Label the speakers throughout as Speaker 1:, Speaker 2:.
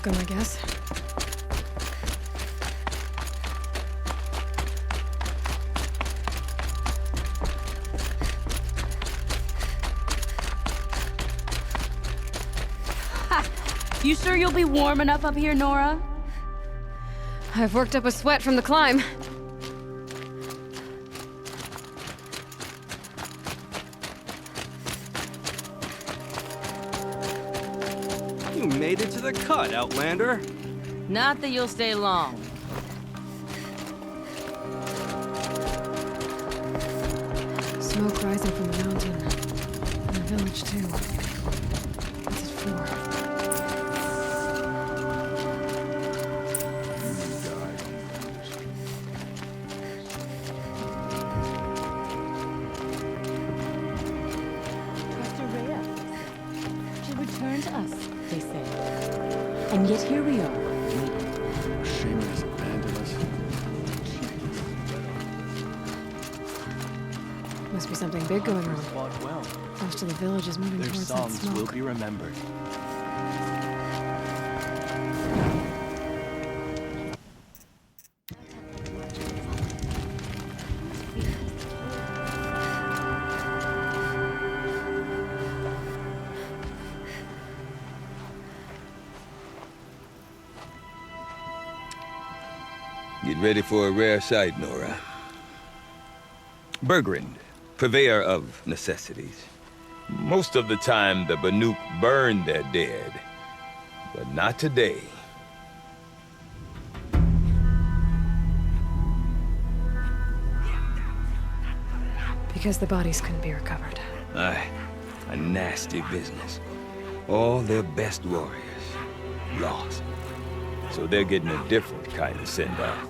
Speaker 1: welcome, I guess.
Speaker 2: You sure you'll be warm enough up here, Nora?
Speaker 1: I've worked up a sweat from the climb.
Speaker 3: You made it to the cut, Outlander.
Speaker 2: Not that you'll stay long.
Speaker 1: Smoke rising from the mountain. And the village, too. What's it for?
Speaker 2: Return to us, they say. And yet here we are.
Speaker 4: Shaman has abandoned us.
Speaker 1: Must be something big going on.
Speaker 4: Fought well.
Speaker 1: Most of the village is moving
Speaker 4: Their
Speaker 1: towards that
Speaker 4: songs will
Speaker 1: smoke.
Speaker 4: be remembered.
Speaker 5: Get ready for a rare sight, Nora. Bergrind, purveyor of necessities. Most of the time, the Banuk burn their dead. But not today.
Speaker 1: Because the bodies couldn't be recovered.
Speaker 5: Aye, a nasty business. All their best warriors lost. So they're getting a different kind of send-off.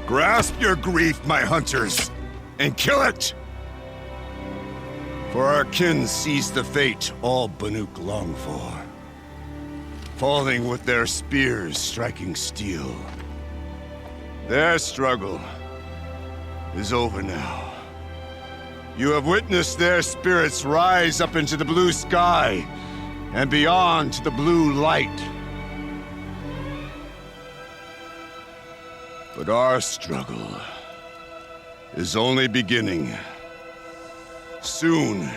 Speaker 6: Grasp your grief, my hunters, and kill it! For our kin sees the fate all Banuk long for. Falling with their spears striking steel. Their struggle is over now. You have witnessed their spirits rise up into the blue sky and beyond to the blue light. But our struggle is only beginning. Soon,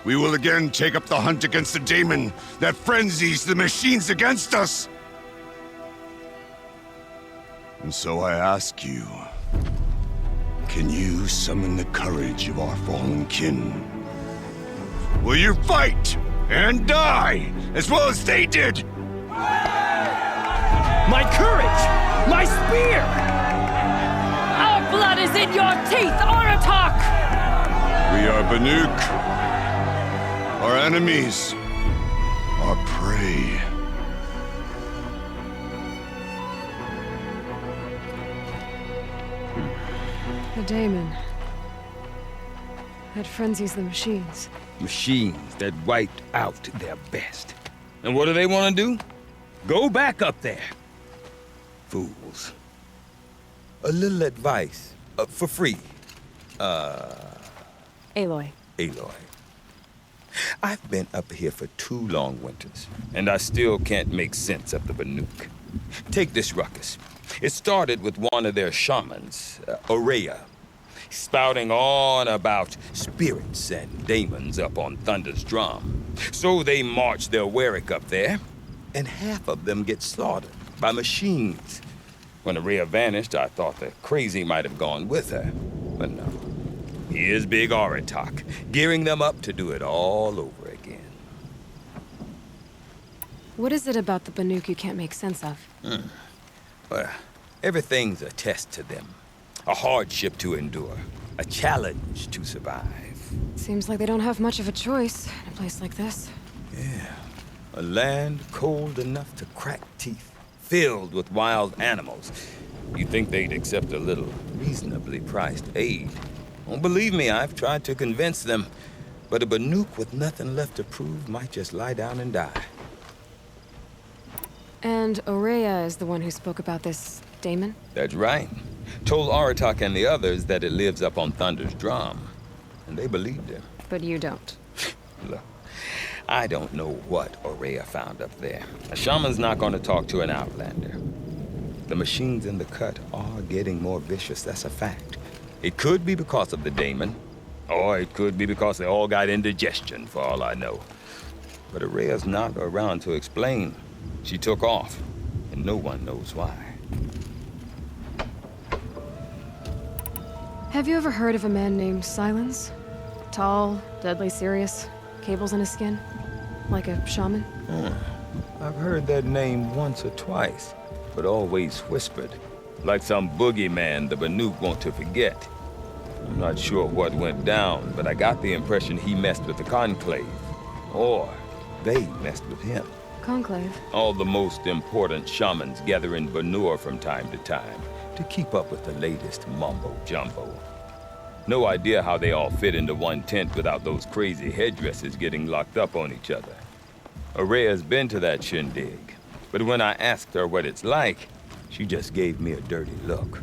Speaker 6: we will again take up the hunt against the daemon that frenzies the machines against us. And so I ask you, can you summon the courage of our fallen kin? Will you fight and die as well as they did?
Speaker 3: My courage! My spear!
Speaker 2: Our blood is in your teeth, Aratak!
Speaker 6: We are Banuk. Our enemies are prey.
Speaker 1: The daemon. That frenzies the machines.
Speaker 5: Machines that wiped out their best. And what do they want to do? Go back up there. Fools. A little advice, for free.
Speaker 1: Aloy.
Speaker 5: Aloy. I've been up here for 2 long winters, and I still can't make sense of the Banuk. Take this ruckus. It started with one of their shamans, Aurea, spouting on about spirits and demons up on Thunder's drum. So they march their Warwick up there, and half of them get slaughtered by machines. When Aurea vanished, I thought the crazy might have gone with her, but no. Here's Big Aratak, gearing them up to do it all over again.
Speaker 1: What is it about the Banuk you can't make sense of?
Speaker 5: Well, everything's a test to them. A hardship to endure. A challenge to survive.
Speaker 1: Seems like they don't have much of a choice in a place like this.
Speaker 5: Yeah. A land cold enough to crack teeth, filled with wild animals. You'd think they'd accept a little reasonably priced aid. Don't believe me, I've tried to convince them. But a Banuk with nothing left to prove might just lie down and die.
Speaker 1: And Aurea is the one who spoke about this daemon?
Speaker 5: That's right. Told Aratak and the others that it lives up on Thunder's drum. And they believed him.
Speaker 1: But you don't.
Speaker 5: Look, I don't know what Aurea found up there. A shaman's not going to talk to an outlander. The machines in the cut are getting more vicious, that's a fact. It could be because of the daemon, or it could be because they all got indigestion, for all I know. But Aurea's not around to explain. She took off, and no one knows why.
Speaker 1: Have you ever heard of a man named Silence? Tall, deadly serious, cables in his skin? Like a shaman?
Speaker 5: I've heard that name once or twice, but always whispered. Like some boogeyman the Banuk want to forget. I'm not sure what went down, but I got the impression he messed with the Conclave. Or they messed with him.
Speaker 1: Conclave?
Speaker 5: All the most important shamans gather in Banur from time to time to keep up with the latest mumbo-jumbo. No idea how they all fit into one tent without those crazy headdresses getting locked up on each other. Aurea's been to that shindig, but when I asked her what it's like, she just gave me a dirty look.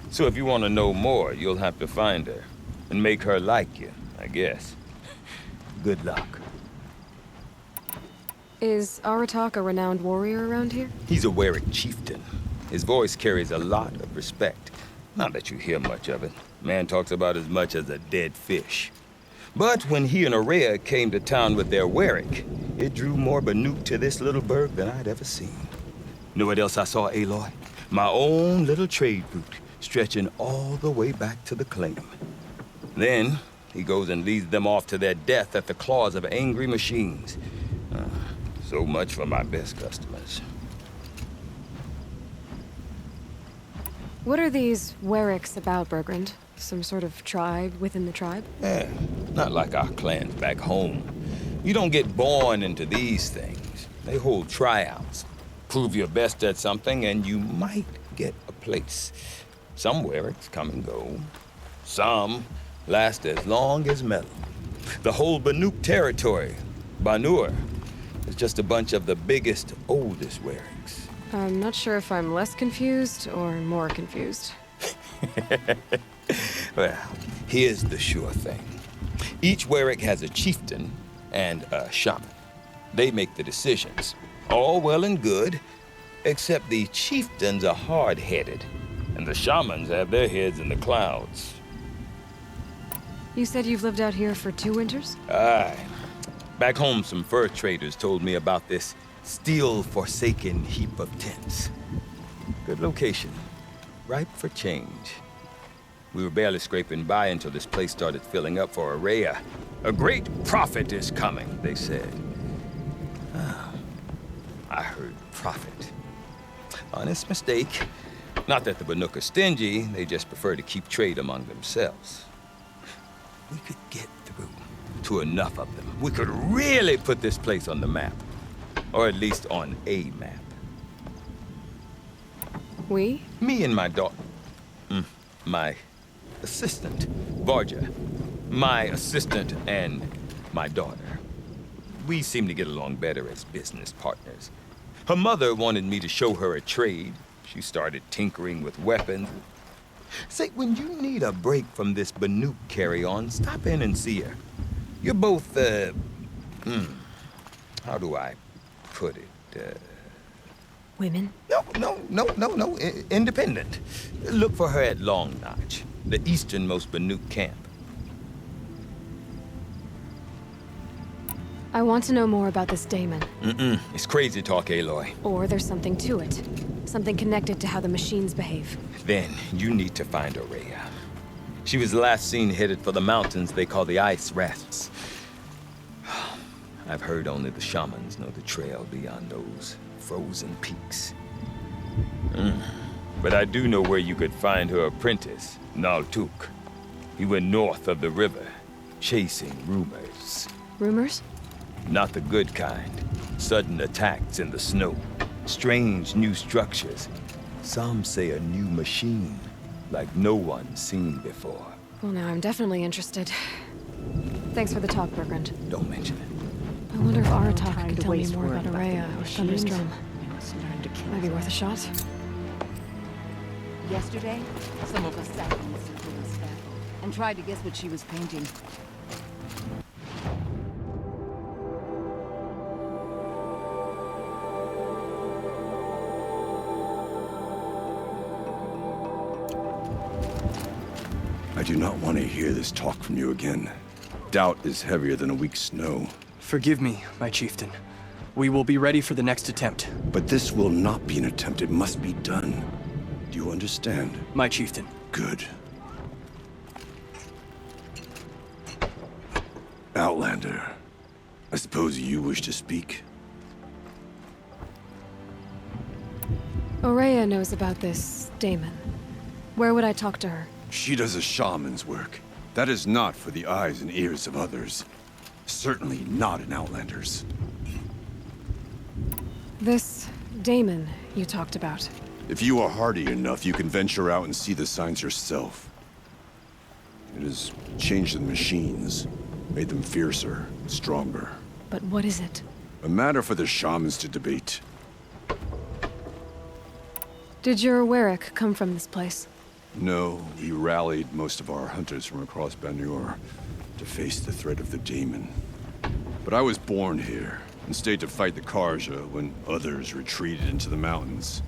Speaker 5: So if you want to know more, you'll have to find her and make her like you, I guess. Good luck.
Speaker 1: Is Aratak a renowned warrior around here?
Speaker 5: He's a Warwick chieftain. His voice carries a lot of respect. Not that you hear much of it. Man talks about as much as a dead fish. But when he and Aurea came to town with their Warwick, it drew more Banuk to this little burg than I'd ever seen. Know what else I saw, Aloy? My own little trade route, stretching all the way back to the claim. Then, he goes and leads them off to their death at the claws of angry machines. So much for my best customers.
Speaker 1: What are these Warwicks about, Bergrand? Some sort of tribe within the tribe?
Speaker 5: Yeah, not like our clans back home. You don't get born into these things. They hold tryouts. Prove your best at something and you might get a place. Some Warwicks come and go. Some last as long as metal. The whole Banuk territory, Banur, is just a bunch of the biggest, oldest Warwicks.
Speaker 1: I'm not sure if I'm less confused or more confused.
Speaker 5: Well, here's the sure thing. Each Warwick has a chieftain and a shaman. They make the decisions. All well and good, except the chieftains are hard-headed, and the shamans have their heads in the clouds.
Speaker 1: You said you've lived out here for 2 winters?
Speaker 5: Aye. Back home, some fur traders told me about this still-forsaken heap of tents. Good location. Ripe for change. We were barely scraping by until this place started filling up for Aurea. A great prophet is coming, they said. I heard prophet. Honest mistake. Not that the Banuk are stingy, they just prefer to keep trade among themselves. We could get through to enough of them. We could really put this place on the map. Or at least on a map.
Speaker 1: We?
Speaker 5: Me and my daughter. My assistant, Varja. My assistant and my daughter. We seem to get along better as business partners. Her mother wanted me to show her a trade. She started tinkering with weapons. Say, when you need a break from this Banuk carry-on, stop in and see her. You're both, how do I put it?
Speaker 1: Women?
Speaker 5: No. Independent. Look for her at Long Notch, the easternmost Banuk camp.
Speaker 1: I want to know more about this Damon.
Speaker 5: It's crazy talk, Aloy.
Speaker 1: Or there's something to it. Something connected to how the machines behave.
Speaker 5: Then you need to find Aurea. She was last seen headed for the mountains they call the Ice Rafts. I've heard only the shamans know the trail beyond those frozen peaks. But I do know where you could find her apprentice, Naltuk. He went north of the river, chasing rumors.
Speaker 1: Rumors?
Speaker 5: Not the good kind. Sudden attacks in the snow. Strange new structures. Some say a new machine, like no one's seen before.
Speaker 1: Well, now I'm definitely interested. Thanks for the talk, Bergrand.
Speaker 5: Don't mention it.
Speaker 1: I wonder if Aratak
Speaker 2: Trying
Speaker 1: could
Speaker 2: to
Speaker 1: tell me
Speaker 2: waste
Speaker 1: more
Speaker 2: word
Speaker 1: about
Speaker 2: about
Speaker 1: Aurea
Speaker 2: the
Speaker 1: or
Speaker 2: machines.
Speaker 1: Thunderstrom.
Speaker 2: We must learn to kill
Speaker 1: Might be
Speaker 2: them.
Speaker 1: worth a shot.
Speaker 7: Yesterday, some of us sat in the Circula's battle and tried to guess what she was painting.
Speaker 6: I do not want to hear this talk from you again. Doubt is heavier than a week's snow.
Speaker 8: Forgive me, my chieftain. We will be ready for the next attempt.
Speaker 6: But this will not be an attempt. It must be done. Do you understand?
Speaker 8: My chieftain.
Speaker 6: Good. Outlander, I suppose you wish to speak?
Speaker 1: Aurea knows about this Damon. Where would I talk to her?
Speaker 6: She does a shaman's work. That is not for the eyes and ears of others. Certainly not an Outlander's.
Speaker 1: This Damon you talked about.
Speaker 6: If you are hardy enough, you can venture out and see the signs yourself. It has changed the machines, made them fiercer, stronger.
Speaker 1: But what is it?
Speaker 6: A matter for the shamans to debate.
Speaker 1: Did your Warwick come from this place?
Speaker 6: No, we rallied most of our hunters from across Banur to face the threat of the Daemon. But I was born here and stayed to fight the Karja when others retreated into the mountains.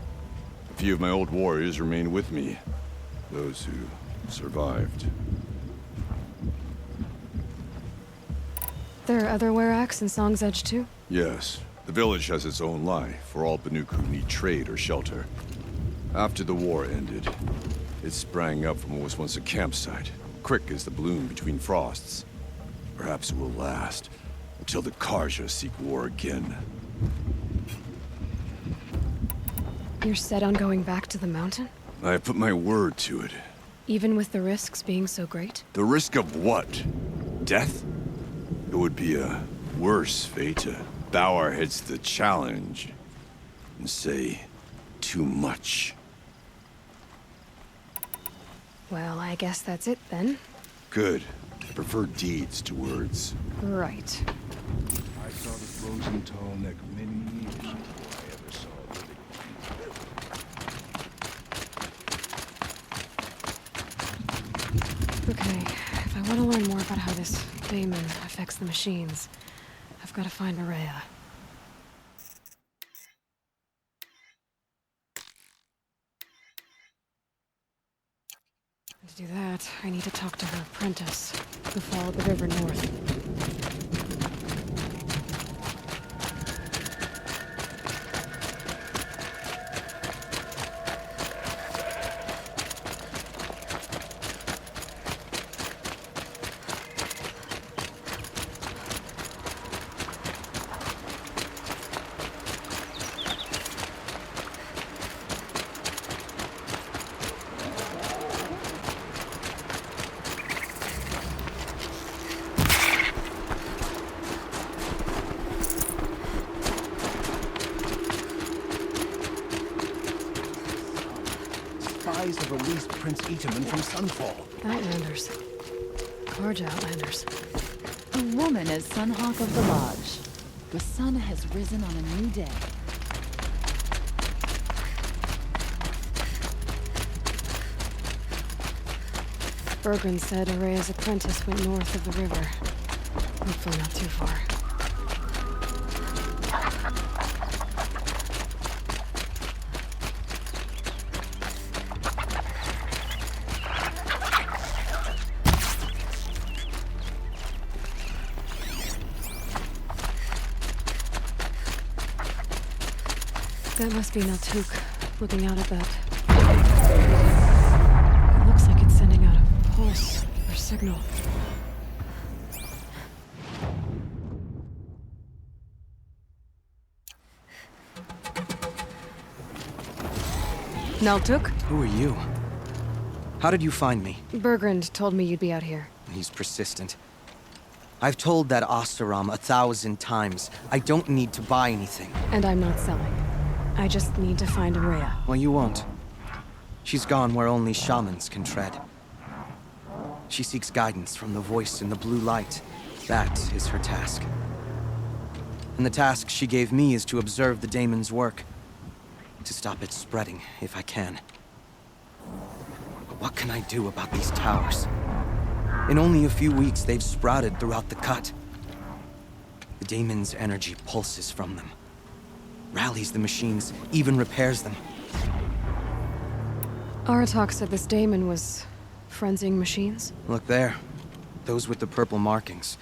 Speaker 6: A few of my old warriors remained with me, those who survived.
Speaker 1: There are other Warracks in Song's Edge too?
Speaker 6: Yes, the village has its own life for all Banuk who need trade or shelter. After the war ended, it sprang up from what was once a campsite, quick as the bloom between frosts. Perhaps it will last until the Karja seek war again.
Speaker 1: You're set on going back to the mountain?
Speaker 6: I have put my word to it.
Speaker 1: Even with the risks being so great?
Speaker 6: The risk of what? Death? It would be a worse fate to bow our heads to the challenge and say too much.
Speaker 1: Well, I guess that's it then.
Speaker 6: Good. I prefer deeds to words.
Speaker 1: Right.
Speaker 4: I saw the frozen tall neck many years before I ever saw it.
Speaker 1: Okay, if I want to learn more about how this Damon affects the machines, I've got to find Aurea. To do that, I need to talk to her apprentice, who followed the river north.
Speaker 4: Spies have released Prince Itaman from Sunfall.
Speaker 1: Outlanders. Large Outlanders.
Speaker 7: A woman is Sunhawk of the Lodge. The sun has risen on a new day.
Speaker 1: Bergren said Araya's apprentice went north of the river. Hopefully not too far. That must be Naltuk, looking out at that. It looks like it's sending out a pulse or signal. Naltuk?
Speaker 8: Who are you? How did you find me?
Speaker 1: Bergrand told me you'd be out here.
Speaker 8: He's persistent. I've told that Oseram 1,000 times. I don't need to buy anything.
Speaker 1: And I'm not selling. I just need to find Araya.
Speaker 8: Well, you won't. She's gone where only shamans can tread. She seeks guidance from the voice in the blue light. That is her task. And the task she gave me is to observe the daemon's work. To stop it spreading, if I can. But what can I do about these towers? In only a few weeks, they've sprouted throughout the cut. The daemon's energy pulses from them. Rallies the machines, even repairs them.
Speaker 1: Aratak said this daemon was frenzying machines?
Speaker 8: Look there. Those with the purple markings.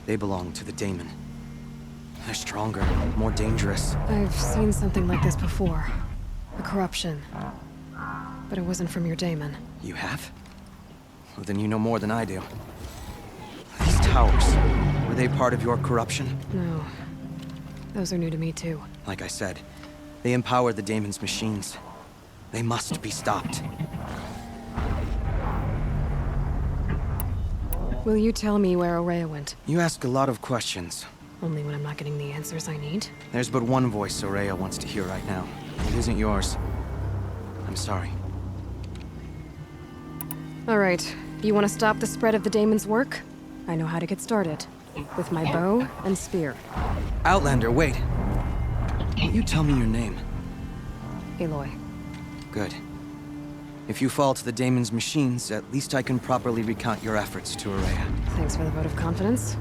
Speaker 8: They belong to the daemon. They're stronger, more dangerous.
Speaker 1: I've seen something like this before. A corruption. But it wasn't from your daemon.
Speaker 8: You have? Well, then you know more than I do. These towers, were they part of your corruption?
Speaker 1: No. Those are new to me too.
Speaker 8: Like I said, they empower the daemon's machines. They must be stopped.
Speaker 1: Will you tell me where Araya went?
Speaker 8: You ask a lot of questions.
Speaker 1: Only when I'm not getting the answers I need.
Speaker 8: There's but one voice Araya wants to hear right now. It isn't yours. I'm sorry.
Speaker 1: All right. You want to stop the spread of the daemon's work? I know how to get started. With my bow and spear.
Speaker 8: Outlander, wait. Will you tell me your name?
Speaker 1: Aloy.
Speaker 8: Good. If you fall to the daemon's machines, at least I can properly recount your efforts to Araya.
Speaker 1: Thanks for the vote of confidence.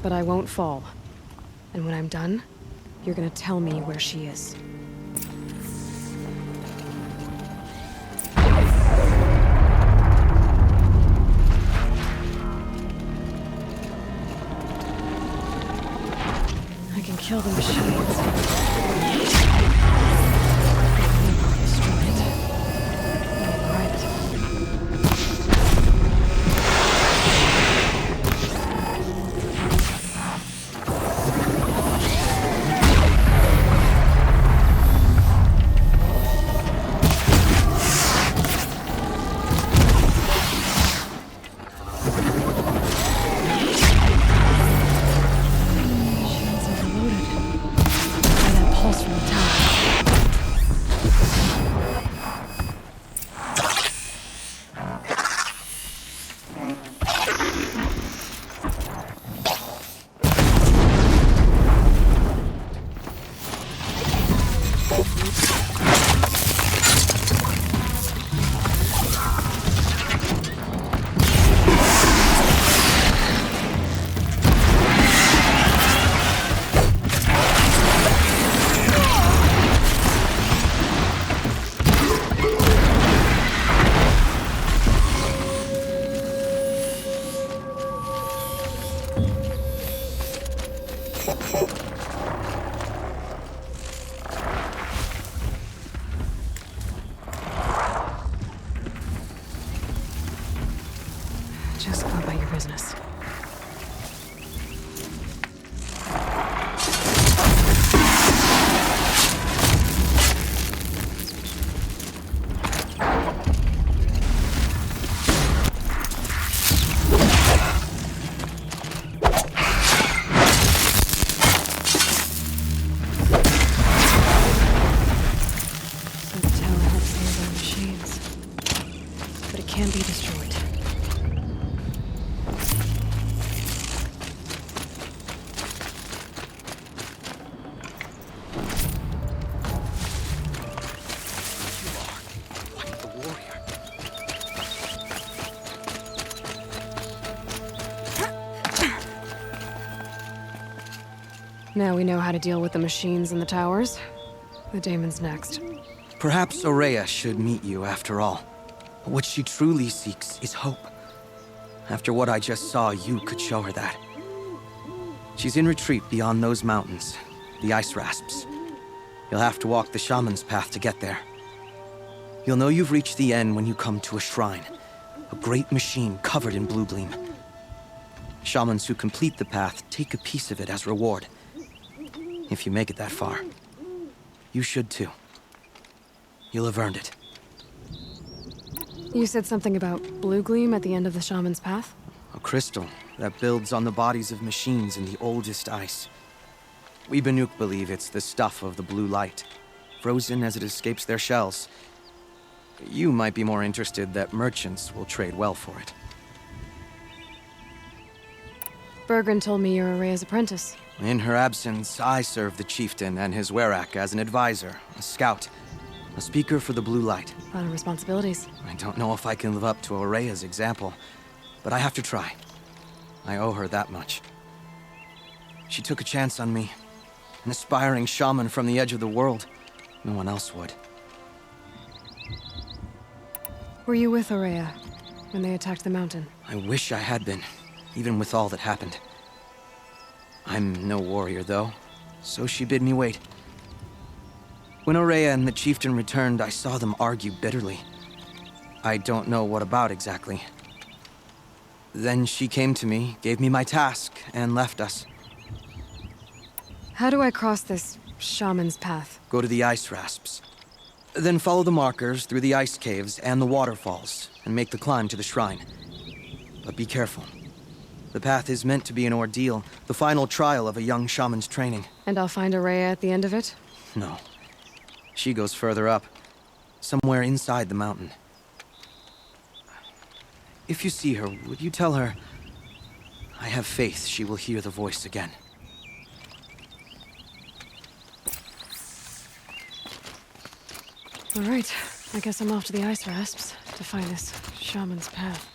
Speaker 1: But I won't fall. And when I'm done, you're gonna tell me where she is. I can kill the machines. Destroy it. Override it. Just go about your business. So the tower helps nearby machines. But it can be destroyed. Now we know how to deal with the machines in the towers. The daemon's next.
Speaker 8: Perhaps Aurea should meet you after all. What she truly seeks is hope. After what I just saw, you could show her that. She's in retreat beyond those mountains, the ice rasps. You'll have to walk the Shaman's path to get there. You'll know you've reached the end when you come to a shrine. A great machine covered in blue gleam. Shamans who complete the path take a piece of it as reward. If you make it that far, you should too. You'll have earned it.
Speaker 1: You said something about blue gleam at the end of the Shaman's path?
Speaker 8: A crystal that builds on the bodies of machines in the oldest ice. We Banuk believe it's the stuff of the blue light, frozen as it escapes their shells. You might be more interested that merchants will trade well for it.
Speaker 1: Bergren told me you're Aurea's apprentice.
Speaker 8: In her absence, I serve the chieftain and his werak as an advisor, a scout, a speaker for the blue light.
Speaker 1: A lot of responsibilities.
Speaker 8: I don't know if I can live up to Aurea's example, but I have to try. I owe her that much. She took a chance on me, an aspiring shaman from the edge of the world. No one else would.
Speaker 1: Were you with Aurea when they attacked the mountain?
Speaker 8: I wish I had been, even with all that happened. I'm no warrior, though, so she bid me wait. When Aurea and the chieftain returned, I saw them argue bitterly. I don't know what about exactly. Then she came to me, gave me my task, and left us.
Speaker 1: How do I cross this shaman's path?
Speaker 8: Go to the ice rasps. Then follow the markers through the ice caves and the waterfalls, and make the climb to the shrine. But be careful. The path is meant to be an ordeal, the final trial of a young shaman's training.
Speaker 1: And I'll find Aurea at the end of it?
Speaker 8: No. She goes further up, somewhere inside the mountain. If you see her, would you tell her, I have faith she will hear the voice again.
Speaker 1: All right, I guess I'm off to the ice rasps to find this shaman's path.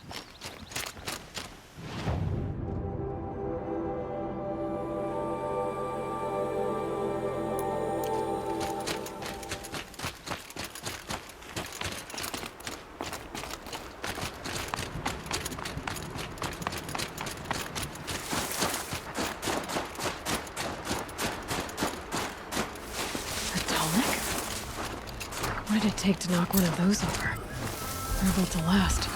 Speaker 1: What did it take to knock one of those over? They're built to last.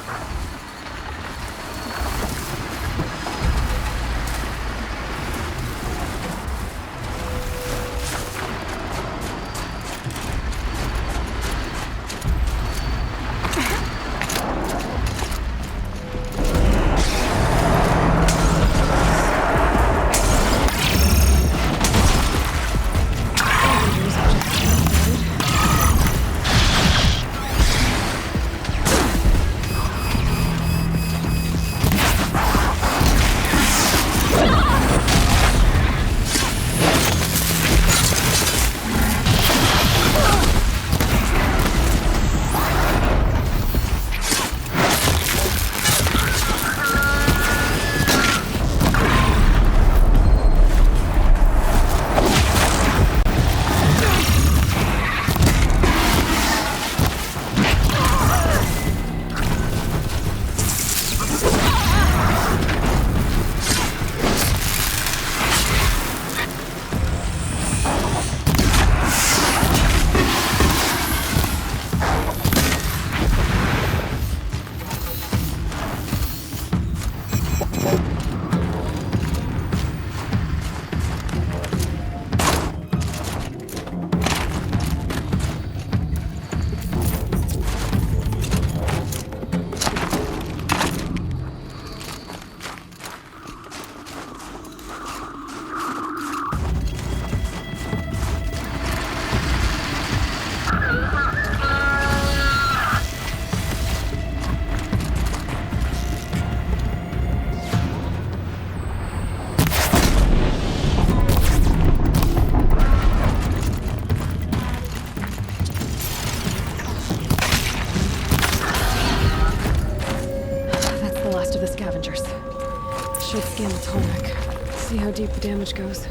Speaker 1: Should scan the tonic. See how deep the damage goes.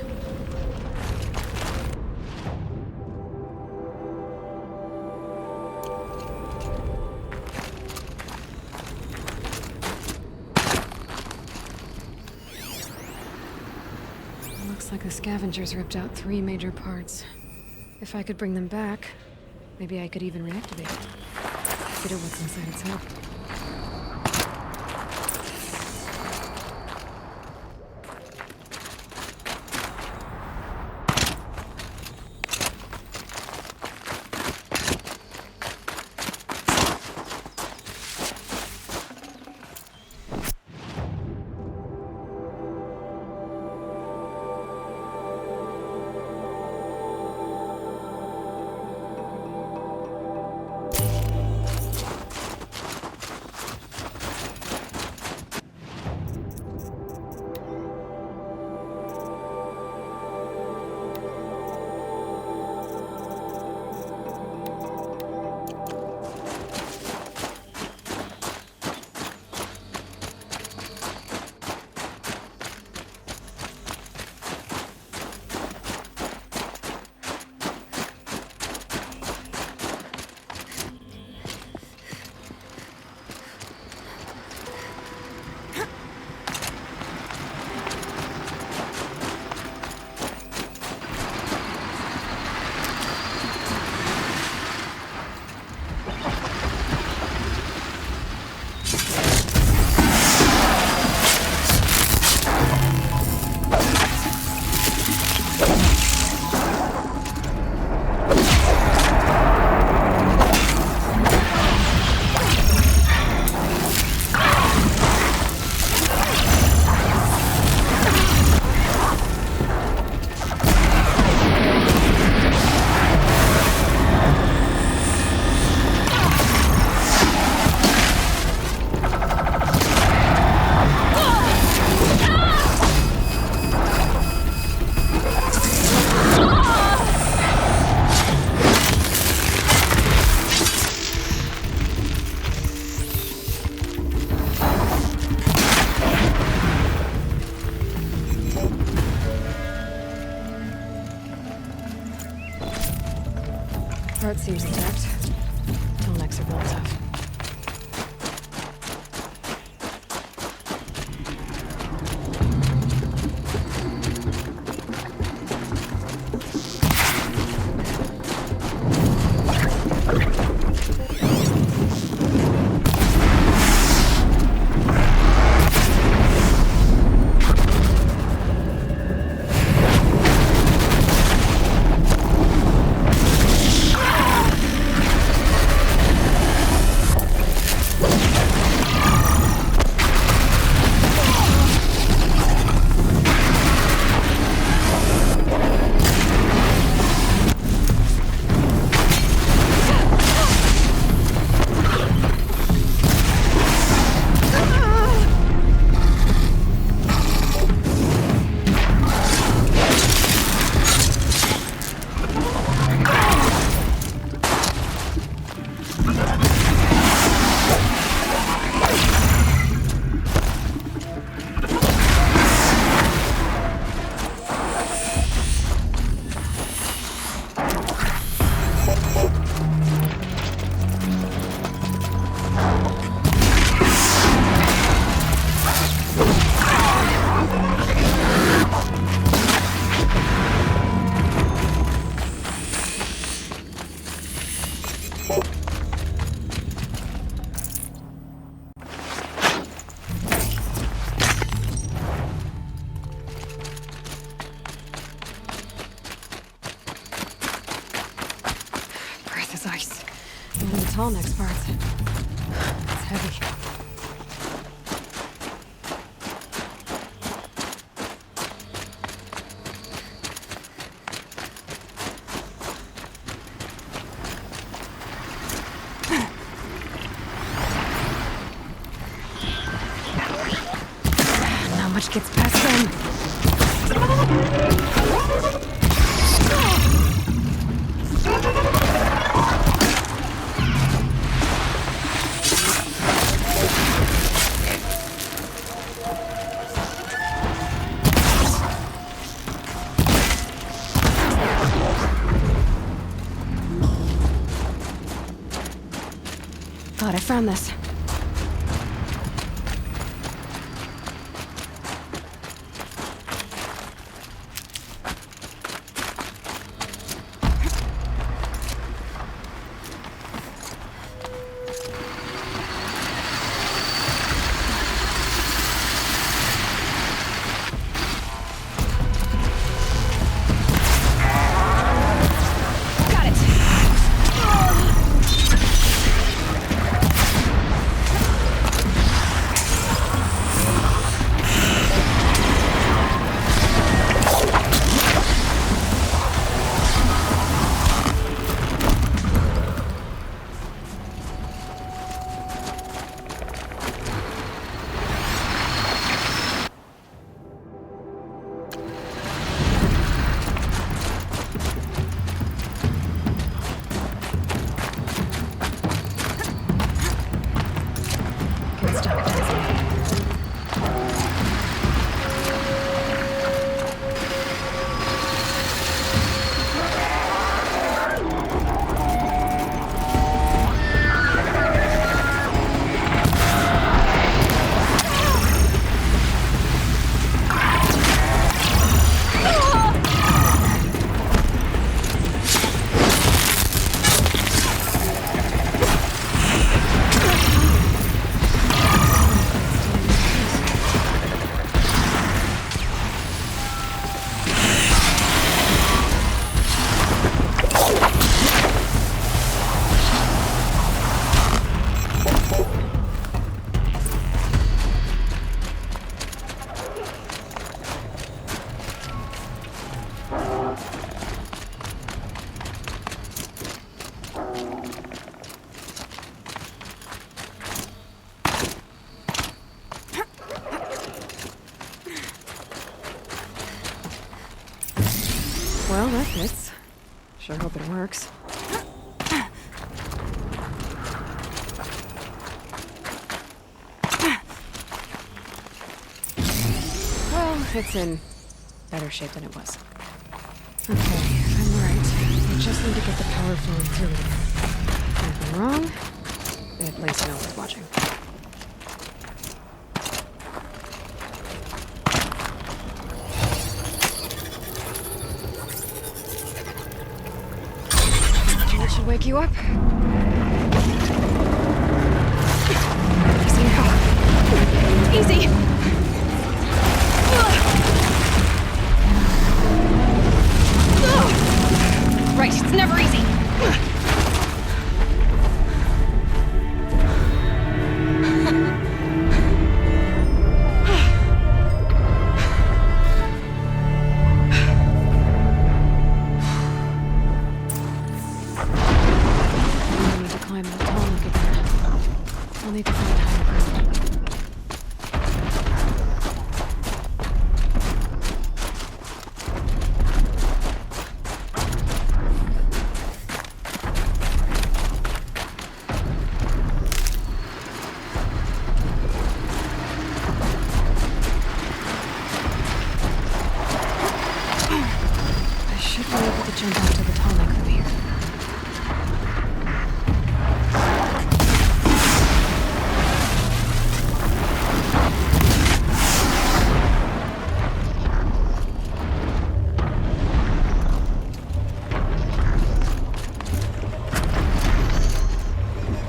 Speaker 1: Looks like the scavengers ripped out 3 major parts. If I could bring them back, maybe I could even reactivate it. Consider what's inside its head. Part seems intact. Tallnecks are real tough. Ice. Even the Tallnecks parts. It's heavy. Not much gets past them. God, I found this. Stop dancing. Well, that fits. Sure hope it works. Well, it's in better shape than it was. Okay, I'm right. I just need to get the power flowing through it. If I'm wrong, at least I know what's watching. That should wake you up. Easy now. Easy! Right, it's never easy. I need to climb that tall nook again. I'll need to find higher ground. I should be able to jump onto the tall neck from here.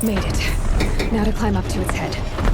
Speaker 1: Made it. Now to climb up to its head.